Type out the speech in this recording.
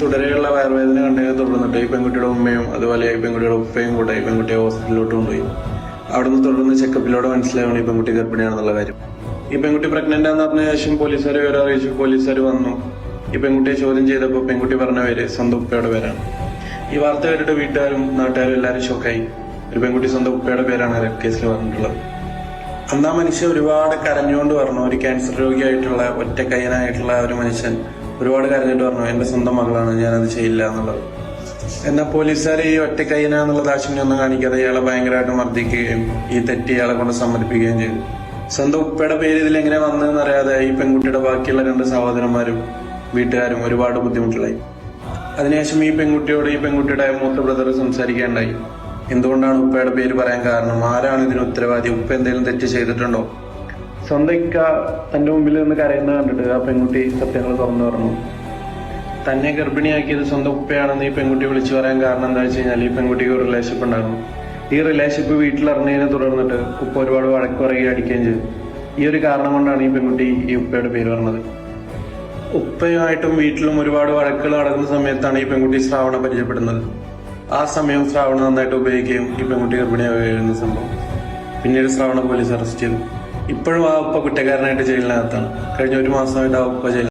തുടരെയുള്ള വയറുവേദന കണ്ടതിനെ തുടർന്നിട്ട് ഈ പെൺകുട്ടിയുടെ ഉമ്മയും അതുപോലെ ഈ പെൺകുട്ടിയുടെ ഉപ്പയും കൂടെ ഈ പെൺകുട്ടിയെ ഹോസ്പിറ്റലിലോട്ട് കൊണ്ടുപോയി. അവിടുന്ന് തുടർന്ന് ചെക്കപ്പിലൂടെ മനസ്സിലാവണം ഈ പെൺകുട്ടി ഗർഭിണിയാണെന്നുള്ള കാര്യം. ഈ പെൺകുട്ടി പ്രഗ്നന്റ് ആണെന്ന് പറഞ്ഞ ശേഷം പോലീസുകാരെ വിവരം അറിയിച്ചു. പോലീസുകാർ വന്നു. ഈ പെൺകുട്ടിയെ ചോദ്യം ചെയ്തപ്പോൾ പെൺകുട്ടി പറഞ്ഞ പേര് സ്വന്തം ഉപ്പയുടെ പേരാണ്. ഈ വാർത്ത കേട്ടിട്ട് വീട്ടുകാരും നാട്ടുകാരും എല്ലാവരും ഷോക്കായി. ഒരു പെൺകുട്ടി സ്വന്തം ഉപ്പയുടെ പേരാണ് കേസിൽ പറഞ്ഞിട്ടുള്ളത്. അന്ന് ആ മനുഷ്യൻ ഒരുപാട് കരഞ്ഞുകൊണ്ട് പറഞ്ഞു, ഒരു ക്യാൻസർ രോഗിയായിട്ടുള്ള ഒറ്റക്കയ്യനായിട്ടുള്ള ഒരു മനുഷ്യൻ ഒരുപാട് കരഞ്ഞിട്ട് പറഞ്ഞു, എന്റെ സ്വന്തം മകളാണ്, ഞാനത് ചെയ്യില്ല എന്നുള്ളത്. എന്നാൽ പോലീസുകാർ ഈ ഒറ്റക്കയ്യനാന്നുള്ള ദാക്ഷിണ്യൊന്നും കാണിക്കാതെ ഇയാളെ ഭയങ്കരമായിട്ട് മർദ്ദിക്കുകയും ഈ തെറ്റ് ഇയാളെ കൊണ്ട് സമ്മതിപ്പിക്കുകയും ചെയ്തു. സ്വന്തം ഉപ്പയുടെ പേര് ഇതിലെങ്ങനെ വന്നതെന്ന് അറിയാതെ ഈ പെൺകുട്ടിയുടെ ബാക്കിയുള്ള 2 സഹോദരന്മാരും വീട്ടുകാരും ഒരുപാട് ബുദ്ധിമുട്ടിലായി. അതിനുശേഷം ഈ പെൺകുട്ടിയോട് ഈ പെൺകുട്ടിയുടെ മൂത്ത ബ്രദർ സംസാരിക്കേണ്ടായി. എന്തുകൊണ്ടാണ് ഉപ്പയുടെ പേര് പറയാൻ കാരണം? ആരാണ് ഇതിന് ഉത്തരവാദി? ഉപ്പ എന്തെങ്കിലും തെറ്റ് ചെയ്തിട്ടുണ്ടോ? സ്വന്തം ഇക്ക തന്റെ മുമ്പിൽ നിന്ന് കരയുന്നത് കണ്ടിട്ട് ആ പെൺകുട്ടി സത്യങ്ങൾ തുറന്നു പറഞ്ഞു. തന്നെ ഗർഭിണിയാക്കിയത് സ്വന്തം ഉപ്പയാണെന്ന് ഈ പെൺകുട്ടി വിളിച്ചു പറയാൻ കാരണം എന്താ വെച്ച് കഴിഞ്ഞാൽ ഈ പെൺകുട്ടിക്ക് ഒരു റിലേഷൻഷിപ്പ് ഉണ്ടായിരുന്നു. ഈ റിലേഷൻഷിപ്പ് വീട്ടിലിറങ്ങിയതിനെ തുടർന്നിട്ട് ഉപ്പ ഒരുപാട് വഴക്ക് പറയുകയും അടിക്കുകയും ചെയ്തു. ഈ ഒരു കാരണം കൊണ്ടാണ് ഈ പെൺകുട്ടി ഈ ഉപ്പയുടെ പേര് പറഞ്ഞത്. ഉപ്പയുമായിട്ടും വീട്ടിലും ഒരുപാട് വഴക്കുകൾ നടക്കുന്ന സമയത്താണ് ഈ പെൺകുട്ടി ശ്രാവണ പരിചയപ്പെടുന്നത്. ആ സമയം ശ്രാവണ നന്നായിട്ട് ഉപയോഗിക്കുകയും ഈ പെൺകുട്ടി ഗർഭിണിയാവുകയായിരുന്ന സംഭവം. പിന്നീട് ശ്രാവണ പോലീസ് അറസ്റ്റ് ചെയ്തു. ഇപ്പോഴും ആ ഉപ്പ കുറ്റക്കാരനായിട്ട് ജയിലിനകത്താണ്. കഴിഞ്ഞ 1 മാസമായിട്ട് ആ ഉപ്പ ജയിലിൽ